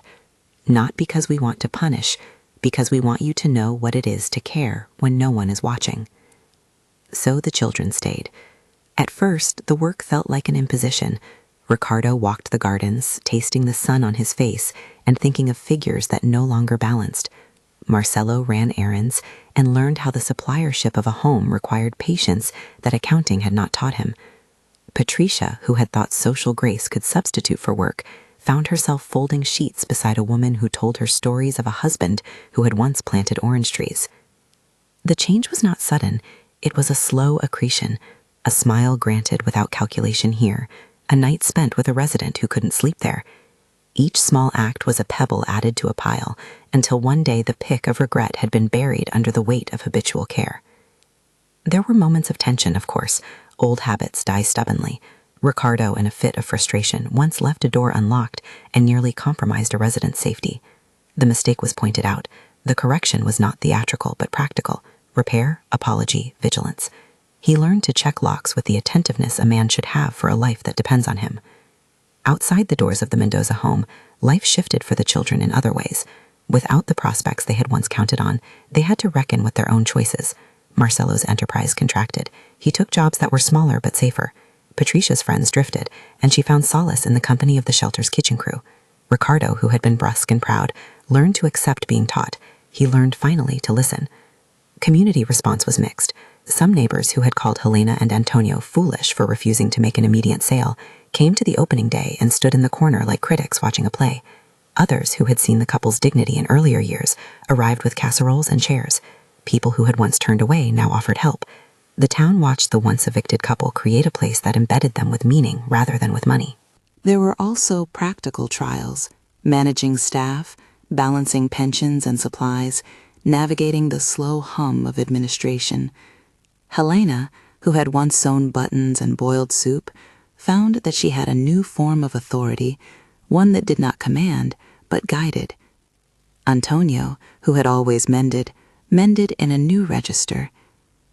"Not because we want to punish, because we want you to know what it is to care when no one is watching." So the children stayed. At first, the work felt like an imposition. Ricardo walked the gardens, tasting the sun on his face and thinking of figures that no longer balanced. Marcelo ran errands and learned how the suppliership of a home required patience that accounting had not taught him. Patricia, who had thought social grace could substitute for work, found herself folding sheets beside a woman who told her stories of a husband who had once planted orange trees. The change was not sudden. It was a slow accretion, a smile granted without calculation here, a night spent with a resident who couldn't sleep there. Each small act was a pebble added to a pile, until one day the pick of regret had been buried under the weight of habitual care. There were moments of tension, of course. Old habits die stubbornly. Ricardo, in a fit of frustration, once left a door unlocked and nearly compromised a resident's safety. The mistake was pointed out. The correction was not theatrical but practical. Repair, apology, vigilance. He learned to check locks with the attentiveness a man should have for a life that depends on him. Outside the doors of the Mendoza home, life shifted for the children in other ways. Without the prospects they had once counted on, they had to reckon with their own choices. Marcelo's enterprise contracted. He took jobs that were smaller but safer. Patricia's friends drifted, and she found solace in the company of the shelter's kitchen crew. Ricardo, who had been brusque and proud, learned to accept being taught. He learned finally to listen. Community response was mixed. Some neighbors who had called Helena and Antonio foolish for refusing to make an immediate sale came to the opening day and stood in the corner like critics watching a play. Others, who had seen the couple's dignity in earlier years, arrived with casseroles and chairs. People who had once turned away now offered help. The town watched the once evicted couple create a place that embedded them with meaning rather than with money. There were also practical trials, managing staff, balancing pensions and supplies, navigating the slow hum of administration. Helena, who had once sewn buttons and boiled soup, found that she had a new form of authority, one that did not command, but guided. Antonio, who had always mended in a new register.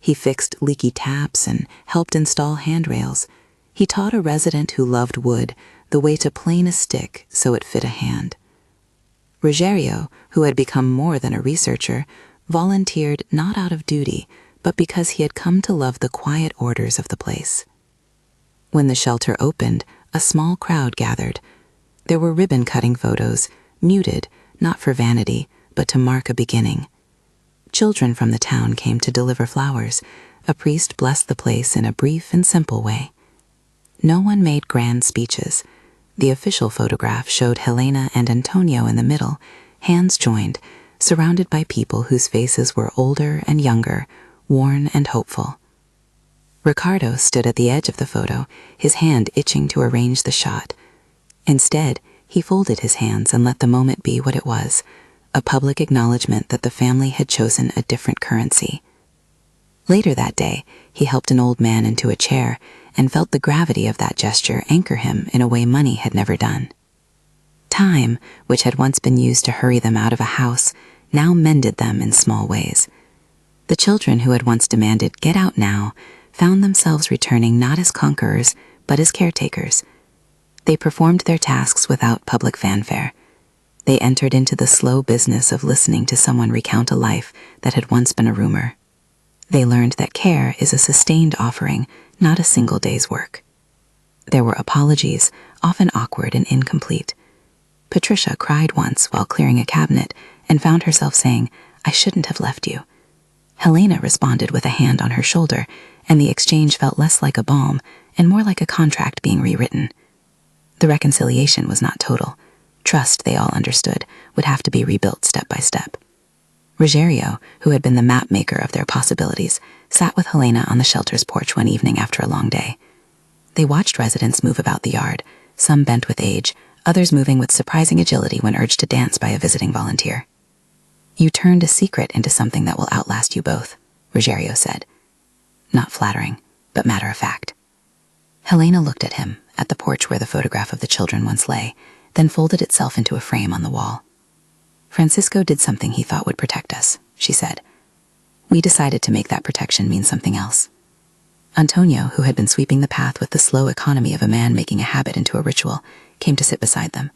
He fixed leaky taps and helped install handrails. He taught a resident who loved wood the way to plane a stick so it fit a hand. Rogério, who had become more than a researcher, volunteered not out of duty, but because he had come to love the quiet orders of the place. When the shelter opened, a small crowd gathered. There were ribbon-cutting photos, muted, not for vanity, but to mark a beginning. Children from the town came to deliver flowers. A priest blessed the place in a brief and simple way. No one made grand speeches. The official photograph showed Helena and Antonio in the middle, hands joined, surrounded by people whose faces were older and younger, worn and hopeful. Ricardo stood at the edge of the photo, his hand itching to arrange the shot. Instead, he folded his hands and let the moment be what it was, a public acknowledgement that the family had chosen a different currency. Later that day, he helped an old man into a chair and felt the gravity of that gesture anchor him in a way money had never done. Time, which had once been used to hurry them out of a house, now mended them in small ways. The children who had once demanded, "Get out now," found themselves returning not as conquerors, but as caretakers. They performed their tasks without public fanfare. They entered into the slow business of listening to someone recount a life that had once been a rumor. They learned that care is a sustained offering, not a single day's work. There were apologies, often awkward and incomplete. Patricia cried once while clearing a cabinet and found herself saying, "I shouldn't have left you." Helena responded with a hand on her shoulder, and the exchange felt less like a balm and more like a contract being rewritten. The reconciliation was not total. Trust, they all understood, would have to be rebuilt step by step. Rogério, who had been the map maker of their possibilities, sat with Helena on the shelter's porch one evening after a long day. They watched residents move about the yard, some bent with age, others moving with surprising agility when urged to dance by a visiting volunteer. "You turned a secret into something that will outlast you both," Rogério said. Not flattering, but matter of fact. Helena looked at him, at the porch where the photograph of the children once lay, then folded itself into a frame on the wall. "Francisco did something he thought would protect us," she said. "We decided to make that protection mean something else." Antonio, who had been sweeping the path with the slow economy of a man making a habit into a ritual, came to sit beside them.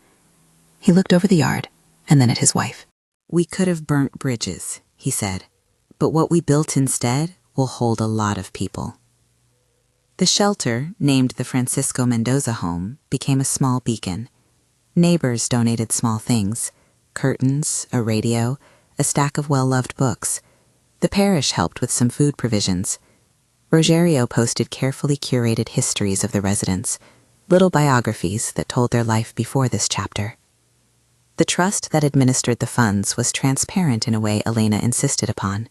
He looked over the yard, and then at his wife. "We could have burnt bridges," he said, "but what we built instead will hold a lot of people." The shelter, named the Francisco Mendoza home, became a small beacon. Neighbors donated small things: curtains, a radio, a stack of well-loved books. The parish helped with some food provisions. Rogério posted carefully curated histories of the residents, little biographies that told their life before this chapter. The trust that administered the funds was transparent in a way Helena insisted upon.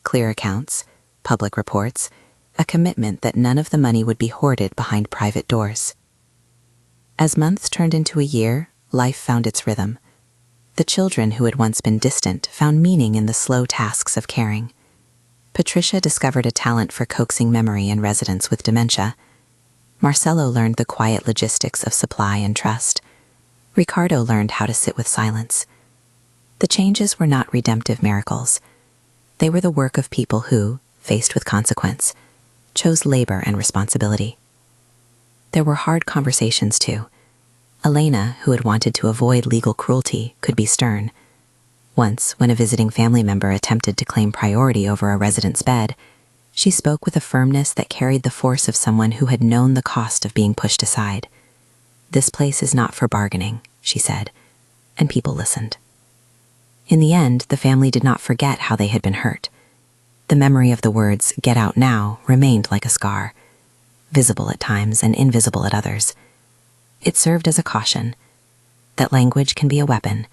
Clear accounts, public reports, a commitment that none of the money would be hoarded behind private doors. As months turned into a year, life found its rhythm. The children who had once been distant found meaning in the slow tasks of caring. Patricia discovered a talent for coaxing memory in residents with dementia. Marcelo learned the quiet logistics of supply and trust. Ricardo learned how to sit with silence. The changes were not redemptive miracles. They were the work of people who, faced with consequence, chose labor and responsibility. There were hard conversations, too. Helena, who had wanted to avoid legal cruelty, could be stern. Once, when a visiting family member attempted to claim priority over a resident's bed, she spoke with a firmness that carried the force of someone who had known the cost of being pushed aside. "This place is not for bargaining," she said, and people listened. In the end, the family did not forget how they had been hurt. The memory of the words, "Get out now," remained like a scar, visible at times and invisible at others. It served as a caution that language can be a weapon,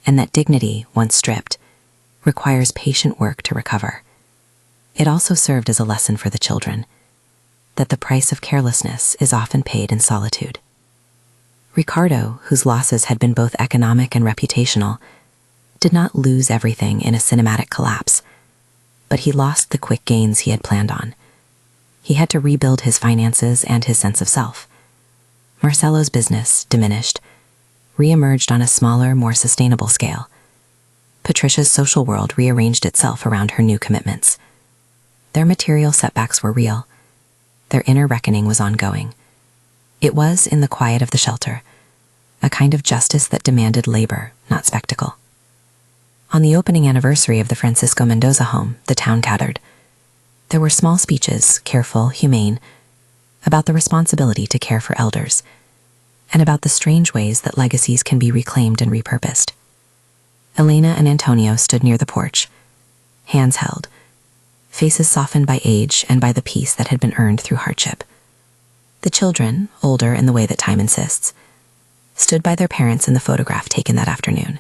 and that dignity, once stripped, requires patient work to recover. It also served as a lesson for the children, that the price of carelessness is often paid in solitude. Ricardo, whose losses had been both economic and reputational, did not lose everything in a cinematic collapse, but he lost the quick gains he had planned on. He had to rebuild his finances and his sense of self. Marcelo's business, diminished, re-emerged on a smaller, more sustainable scale. Patricia's social world rearranged itself around her new commitments. Their material setbacks were real. Their inner reckoning was ongoing. It was in the quiet of the shelter, a kind of justice that demanded labor, not spectacle. On the opening anniversary of the Francisco Mendoza home, the town gathered. There were small speeches, careful, humane, about the responsibility to care for elders, and about the strange ways that legacies can be reclaimed and repurposed. Helena and Antonio stood near the porch, hands held, faces softened by age and by the peace that had been earned through hardship. The children, older in the way that time insists, stood by their parents in the photograph taken that afternoon.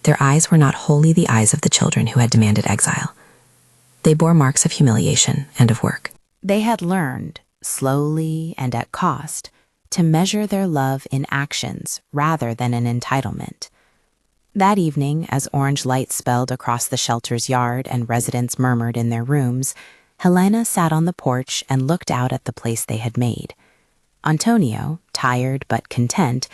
Their eyes were not wholly the eyes of the children who had demanded exile. They bore marks of humiliation and of work. They had learned, slowly and at cost, to measure their love in actions rather than in entitlement. That evening, as orange light spelled across the shelter's yard and residents murmured in their rooms, Helena sat on the porch and looked out at the place they had made. Antonio, tired but content,